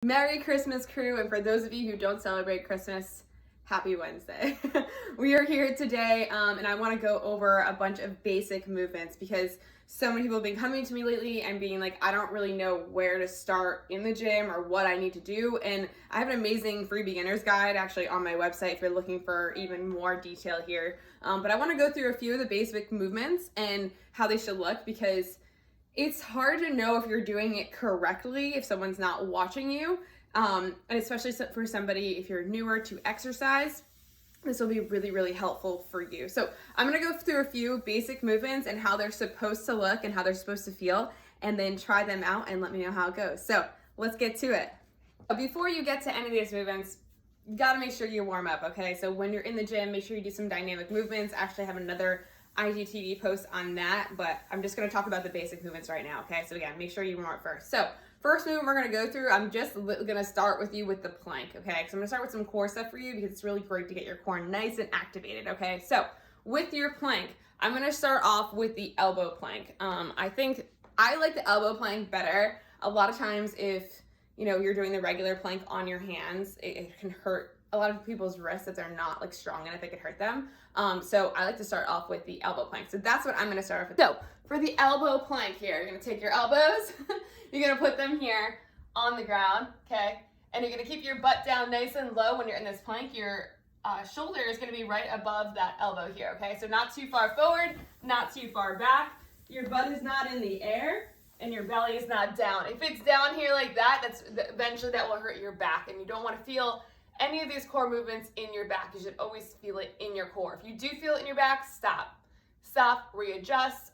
Merry Christmas, crew, and for those of you who don't celebrate Christmas, happy Wednesday. We are here today, and I want to go over a bunch of basic movements because so many people have been coming to me lately and being like, I don't really know where to start in the gym or what I need to do. And I have an amazing free beginner's guide actually on my website if you're looking for even more detail here. But I want to go through a few of the basic movements and how they should look because it's hard to know if you're doing it correctly if someone's not watching you, and especially for somebody if you're newer to exercise. This will be really, really helpful for you. So I'm going to go through a few basic movements and how they're supposed to look and how they're supposed to feel, and then try them out and let me know how it goes. So let's get to it. Before you get to any of these movements, you got to make sure you warm up, okay? So when you're in the gym, make sure you do some dynamic movements. I actually have another IGTV post on that, but I'm just going to talk about the basic movements right now, okay? So again, make sure you warm up first. So first movement we're going to go through, I'm just going to start with you with the plank, okay? So I'm going to start with some core stuff for you because it's really great to get your core nice and activated, okay? So with your plank, I'm going to start off with the elbow plank. I think I like the elbow plank better. A lot of times if, you're doing the regular plank on your hands, it can hurt a lot of people's wrists if they're not like strong enough, it could hurt them. So I like to start off with the elbow plank. So that's what I'm going to start off with. So for the elbow plank here, you're going to take your elbows, you're going to put them here on the ground, okay? And you're going to keep your butt down nice and low when you're in this plank. Your shoulder is going to be right above that elbow here, okay? So not too far forward, not too far back. Your butt is not in the air and your belly is not down. If it's down here like that, eventually that will hurt your back, and you don't want to feel any of these core movements in your back. You should always feel it in your core. If you do feel it in your back, stop, readjust.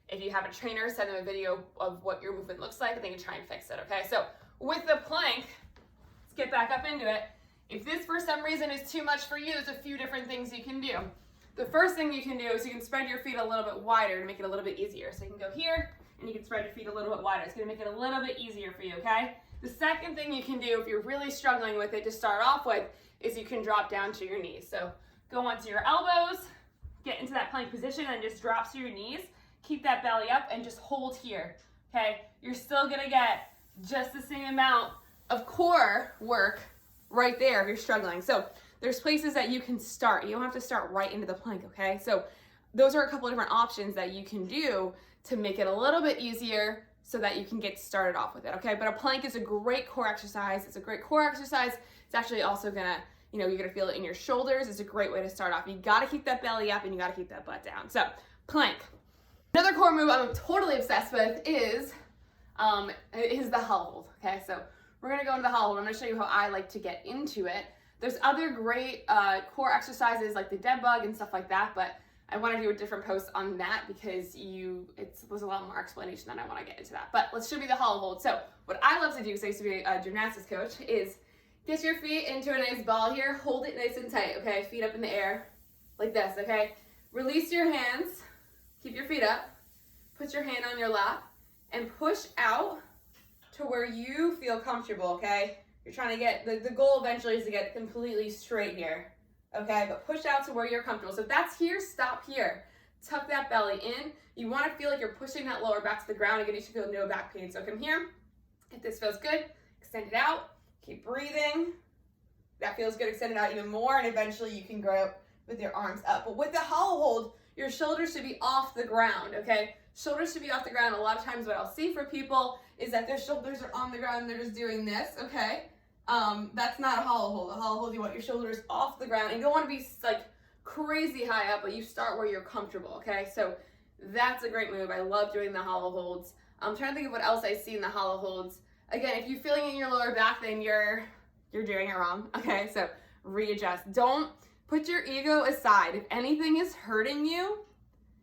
If you have a trainer, send them a video of what your movement looks like and they can try and fix it, okay? So with the plank, let's get back up into it. If this for some reason is too much for you, there's a few different things you can do. The first thing you can do is you can spread your feet a little bit wider to make it a little bit easier. So you can go here and you can spread your feet a little bit wider. It's gonna make it a little bit easier for you, okay? The second thing you can do if you're really struggling with it to start off with is you can drop down to your knees. So go onto your elbows, get into that plank position and just drop to your knees. Keep that belly up and just hold here, okay? You're still gonna get just the same amount of core work right there if you're struggling. So there's places that you can start. You don't have to start right into the plank, okay? So those are a couple of different options that you can do to make it a little bit easier so that you can get started off with it, okay? But a plank is a great core exercise. It's a great core exercise. It's actually also gonna, you're gonna feel it in your shoulders. It's a great way to start off. You gotta keep that belly up and you gotta keep that butt down. So, plank. Another core move I'm totally obsessed with is the hollow hold, okay? So we're gonna go into the hollow hold. I'm gonna show you how I like to get into it. There's other great core exercises like the dead bug and stuff like that, but I want to do a different post on that because there's a lot more explanation than I want to get into that. But let's show you the hollow hold. So what I love to do, because I used to be a gymnastics coach, is get your feet into a nice ball here. Hold it nice and tight, okay? Feet up in the air like this, okay? Release your hands. Keep your feet up. Put your hand on your lap and push out to where you feel comfortable, okay? You're trying to get, the goal eventually is to get completely straight here. Okay, but push out to where you're comfortable. So if that's here, stop here. Tuck that belly in. You want to feel like you're pushing that lower back to the ground. Again, you should feel no back pain. So come here. If this feels good, extend it out. Keep breathing. That feels good. Extend it out even more, and eventually you can grow with your arms up. But with the hollow hold, your shoulders should be off the ground, okay? Shoulders should be off the ground. A lot of times what I'll see for people is that their shoulders are on the ground and they're just doing this, okay? That's not a hollow hold. A hollow hold, you want your shoulders off the ground, and you don't want to be like crazy high up, but you start where you're comfortable, okay? So that's a great move. I love doing the hollow holds. I'm trying to think of what else I see in the hollow holds. Again, if you're feeling it in your lower back, then you're doing it wrong, okay? So readjust. Don't put your ego aside. If anything is hurting you,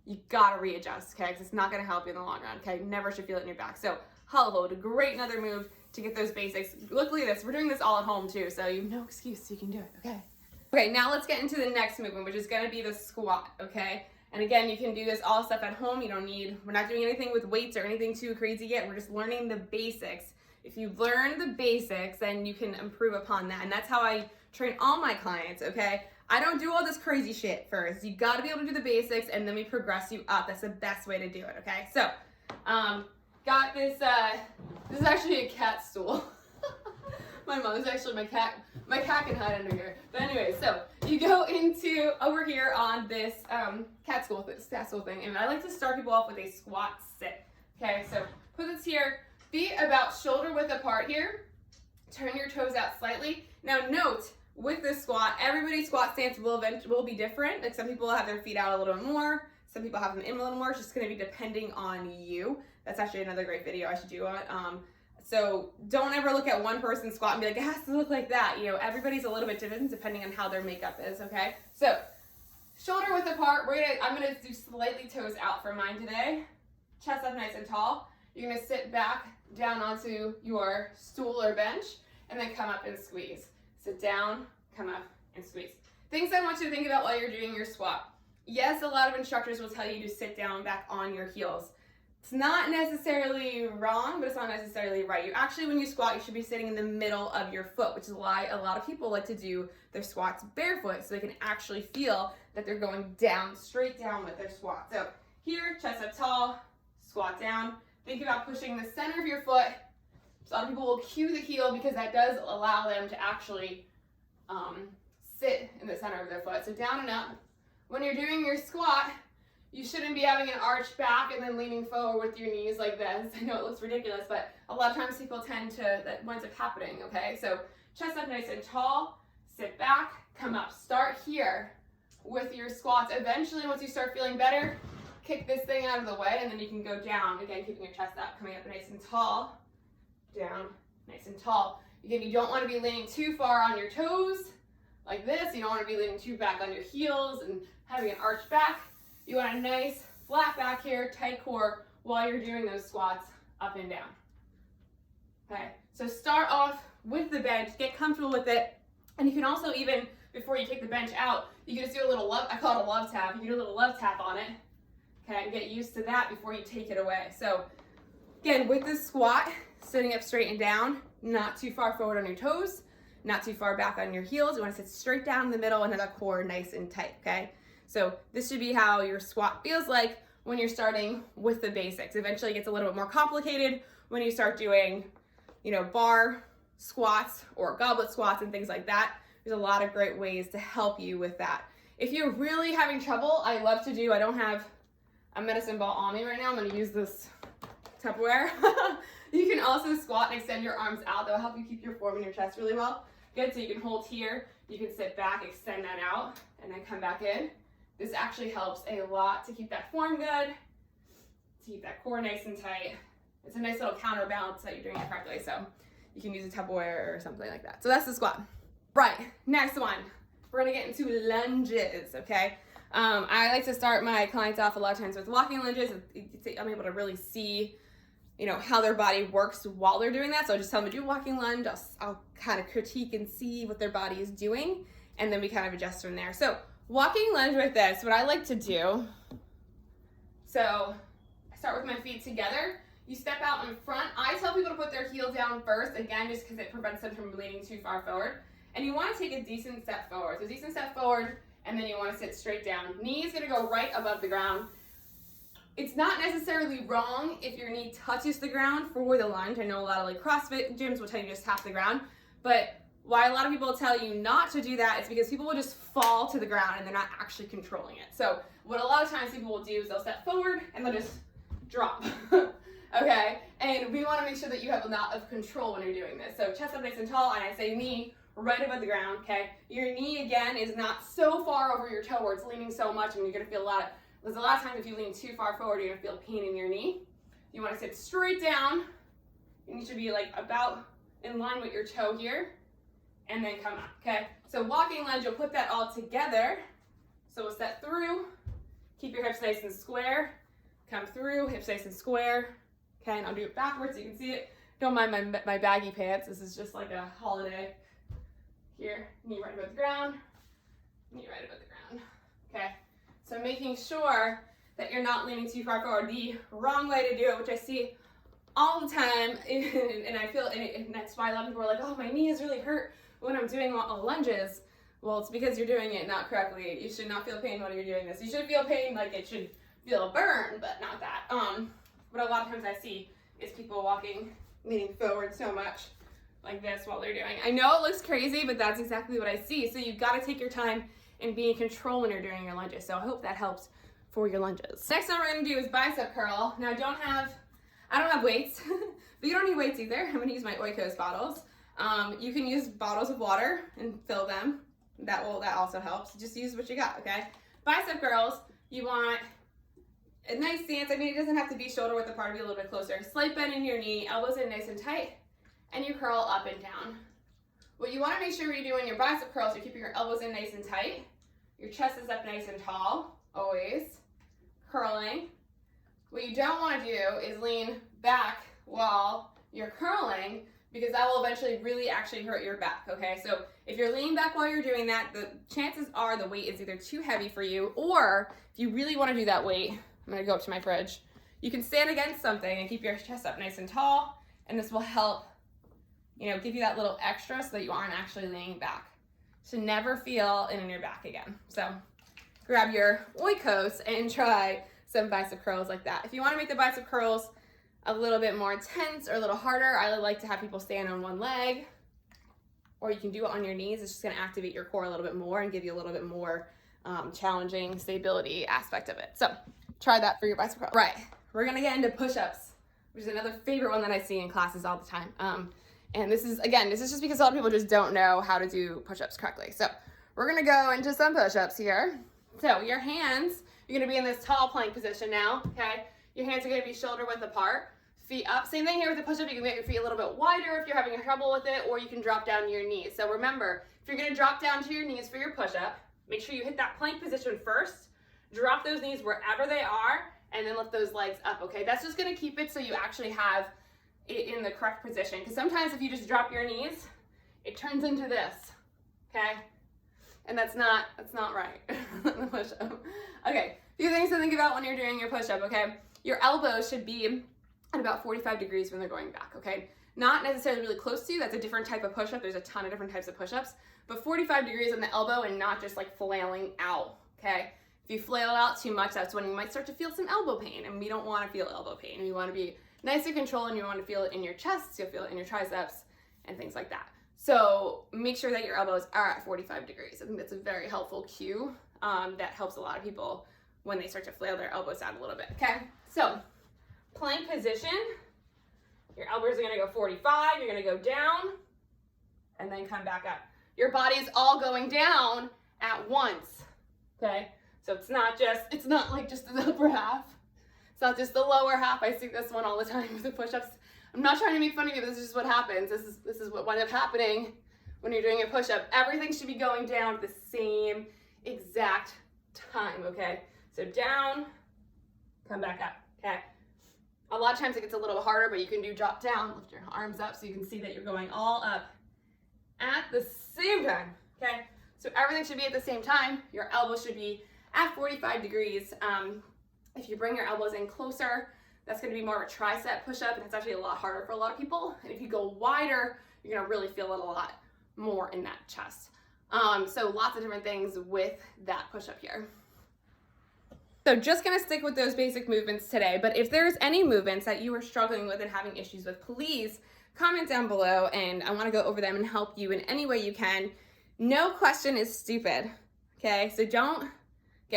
you gotta readjust, okay? Because it's not gonna help you in the long run, okay? Never should feel it in your back. So hollow hold, a great another move to get those basics. Look at this, we're doing this all at home too, so you have no excuse, you can do it, okay? Okay, now let's get into the next movement, which is gonna be the squat, okay? And again, you can do this all stuff at home. We're not doing anything with weights or anything too crazy yet. We're just learning the basics. If you learn the basics, then you can improve upon that. And that's how I train all my clients, okay? I don't do all this crazy shit first. You gotta be able to do the basics and then we progress you up. That's the best way to do it, okay? So, got this, this is actually a cat stool. My mom's actually my cat can hide under here. But anyway, so you go into over here on this cat school thing, and I like to start people off with a squat sit. Okay, so put this here, feet about shoulder width apart here. Turn your toes out slightly. Now note, with this squat, everybody's squat stance will be different. Like some people have their feet out a little bit more, some people have them in a little more. It's just going to be depending on you. That's actually another great video I should do on. So don't ever look at one person's squat and be like, it has to look like that. You know, everybody's a little bit different depending on how their makeup is, okay? So shoulder width apart. I'm gonna do slightly toes out for mine today. Chest up nice and tall. You're gonna sit back down onto your stool or bench and then come up and squeeze. Sit down, come up and squeeze. Things I want you to think about while you're doing your squat. Yes, a lot of instructors will tell you to sit down back on your heels. It's not necessarily wrong, but it's not necessarily right. You actually, when you squat, you should be sitting in the middle of your foot, which is why a lot of people like to do their squats barefoot, so they can actually feel that they're going down, straight down with their squat. So here, chest up tall, squat down. Think about pushing the center of your foot. So a lot of people will cue the heel because that does allow them to actually sit in the center of their foot. So down and up. When you're doing your squat, you shouldn't be having an arch back and then leaning forward with your knees like this. I know it looks ridiculous, but a lot of times people tend to, that winds up happening, okay? So chest up nice and tall, sit back, come up. Start here with your squats. Eventually, once you start feeling better, kick this thing out of the way and then you can go down. Again, keeping your chest up, coming up nice and tall, down, nice and tall. Again, you don't want to be leaning too far on your toes like this. You don't want to be leaning too back on your heels and having an arch back. You want a nice flat back here, tight core while you're doing those squats up and down. Okay, so start off with the bench, get comfortable with it. And you can also even, before you take the bench out, you can just do a little love, I call it a love tap. You can do a little love tap on it, okay, and get used to that before you take it away. So again, with this squat, sitting up straight and down, not too far forward on your toes, not too far back on your heels. You want to sit straight down in the middle and have that core nice and tight, okay? So this should be how your squat feels like when you're starting with the basics. Eventually it gets a little bit more complicated when you start doing, you know, bar squats or goblet squats and things like that. There's a lot of great ways to help you with that. If you're really having trouble, I don't have a medicine ball on me right now. I'm going to use this Tupperware. You can also squat and extend your arms out. That'll help you keep your form in your chest really well. Good, so you can hold here. You can sit back, extend that out, and then come back in. This actually helps a lot to keep that form good, to keep that core nice and tight. It's a nice little counterbalance that you're doing it correctly, so you can use a Tupperware or something like that. So that's the squat. Right, next one. We're gonna get into lunges, okay? I like to start my clients off a lot of times with walking lunges. I'm able to really see, you know, how their body works while they're doing that. So I just tell them to do a walking lunge. I'll kind of critique and see what their body is doing, and then we kind of adjust from there. So walking lunge with this, what I like to do, so I start with my feet together. You step out in front. I tell people to put their heel down first, again, just because it prevents them from leaning too far forward. And you want to take a decent step forward. So a decent step forward, and then you want to sit straight down. Knee is going to go right above the ground. It's not necessarily wrong if your knee touches the ground for the lunge. I know a lot of like CrossFit gyms will tell you just tap the ground, but why a lot of people tell you not to do that is because people will just fall to the ground and they're not actually controlling it. So what a lot of times people will do is they'll step forward and they'll just drop, okay? And we wanna make sure that you have a lot of control when you're doing this. So chest up nice and tall, and I say knee right above the ground, okay? Your knee, again, is not so far over your toe where it's leaning so much and you're gonna feel there's a lot of times if you lean too far forward, you're gonna feel pain in your knee. You wanna sit straight down. You need to be like about in line with your toe here, and then come up, okay? So walking lunge, you'll put that all together. So we'll step through, keep your hips nice and square, come through, hips nice and square, okay? And I'll do it backwards so you can see it. Don't mind my baggy pants. This is just like a holiday. Here, knee right above the ground, knee right above the ground, okay? So making sure that you're not leaning too far forward. The wrong way to do it, which I see all the time, and I feel, and that's why a lot of people are like, oh, my knee is really hurt when I'm doing lunges. Well, it's because you're doing it not correctly. You should not feel pain while you're doing this. You should feel pain like it should feel a burn, but not that. But a lot of times I see is people leaning forward so much like this while they're doing it. I know it looks crazy, but that's exactly what I see. So you've got to take your time and be in control when you're doing your lunges. So I hope that helps for your lunges. Next one we're gonna do is bicep curl. Now I don't have weights, but you don't need weights either. I'm gonna use my Oikos bottles. You can use bottles of water and fill them. That also helps. Just use what you got, okay? Bicep curls, you want a nice stance. I mean, it doesn't have to be shoulder width apart, be a little bit closer. Slight bend in your knee, elbows in nice and tight, and you curl up and down. What you want to make sure you're doing your bicep curls, you're keeping your elbows in nice and tight. Your chest is up nice and tall, always. Curling. What you don't want to do is lean back while you're curling, because that will eventually really actually hurt your back, okay? So if you're leaning back while you're doing that, the chances are the weight is either too heavy for you, or if you really want to do that weight, I'm going to go up to my fridge, you can stand against something and keep your chest up nice and tall, and this will help, you know, give you that little extra so that you aren't actually leaning back. So never feel in your back again. So grab your Oikos and try some bicep curls like that. If you want to make the bicep curls a little bit more intense or a little harder, I like to have people stand on one leg, or you can do it on your knees. It's just going to activate your core a little bit more and give you a little bit more challenging stability aspect of it. So try that for your bicep curl. Right, we're going to get into push-ups, which is another favorite one that I see in classes all the time. And this is just because a lot of people just don't know how to do push-ups correctly. So we're going to go into some push-ups here. So your hands, you're going to be in this tall plank position now, okay? Your hands are going to be shoulder width apart. Feet up. Same thing here with the push-up. You can make your feet a little bit wider if you're having trouble with it, or you can drop down to your knees. So remember, if you're going to drop down to your knees for your push-up, make sure you hit that plank position first. Drop those knees wherever they are, and then lift those legs up, okay? That's just going to keep it so you actually have it in the correct position. Because sometimes if you just drop your knees, it turns into this, okay? And that's not right. The push-up. Okay, a few things to think about when you're doing your push-up, okay? Your elbows should be at about 45 degrees when they're going back, okay? Not necessarily really close to you. That's a different type of push-up. There's a ton of different types of push-ups, but 45 degrees on the elbow and not just like flailing out, okay? If you flail out too much, that's when you might start to feel some elbow pain, and we don't want to feel elbow pain. We want to be nice and controlled, and you want to feel it in your chest, you'll feel it in your triceps, and things like that. So make sure that your elbows are at 45 degrees. I think that's a very helpful cue that helps a lot of people when they start to flail their elbows out a little bit, okay? So plank position, your elbows are gonna go 45, you're gonna go down, and then come back up. Your body's all going down at once, okay? So it's not like just the upper half. It's not just the lower half. I see this one all the time with the push-ups. I'm not trying to make fun of you, but this is just what happens. This is what winds up happening when you're doing a push-up. Everything should be going down at the same exact time, okay? So down, come back up, okay? A lot of times it gets a little harder, but you can do drop down, lift your arms up so you can see that you're going all up at the same time, okay? So everything should be at the same time. Your elbows should be at 45 degrees. If you bring your elbows in closer, that's gonna be more of a tricep push-up, and it's actually a lot harder for a lot of people. And if you go wider, you're gonna really feel it a lot more in that chest. So lots of different things with that push-up here. So just gonna stick with those basic movements today, but if there's any movements that you are struggling with and having issues with, please comment down below, and I wanna go over them and help you in any way you can. No question is stupid, okay? So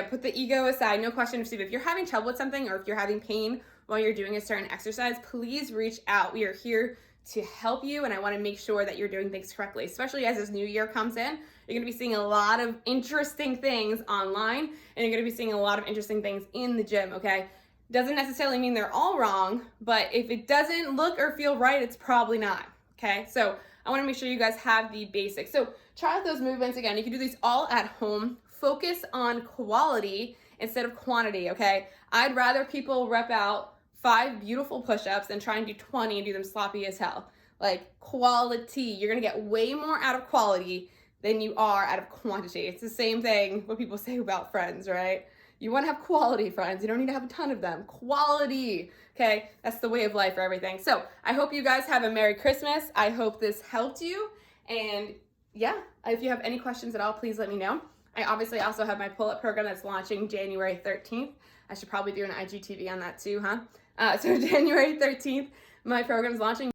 put the ego aside, no question is stupid. If you're having trouble with something, or if you're having pain while you're doing a certain exercise, please reach out. We are here to help you, and I wanna make sure that you're doing things correctly, especially as this new year comes in. You're gonna be seeing a lot of interesting things online, and you're gonna be seeing a lot of interesting things in the gym, okay? Doesn't necessarily mean they're all wrong, but if it doesn't look or feel right, it's probably not, okay? So I wanna make sure you guys have the basics. So try out those movements again. You can do these all at home. Focus on quality instead of quantity, okay? I'd rather people rep out 5 beautiful push-ups than try and do 20 and do them sloppy as hell. Like, quality. You're gonna get way more out of quality than you are out of quantity. It's the same thing what people say about friends, right? You wanna have quality friends. You don't need to have a ton of them. Quality, okay? That's the way of life for everything. So I hope you guys have a Merry Christmas. I hope this helped you. And yeah, if you have any questions at all, please let me know. I obviously also have my pull-up program that's launching January 13th. I should probably do an IGTV on that too, huh? So January 13th, my program's launching.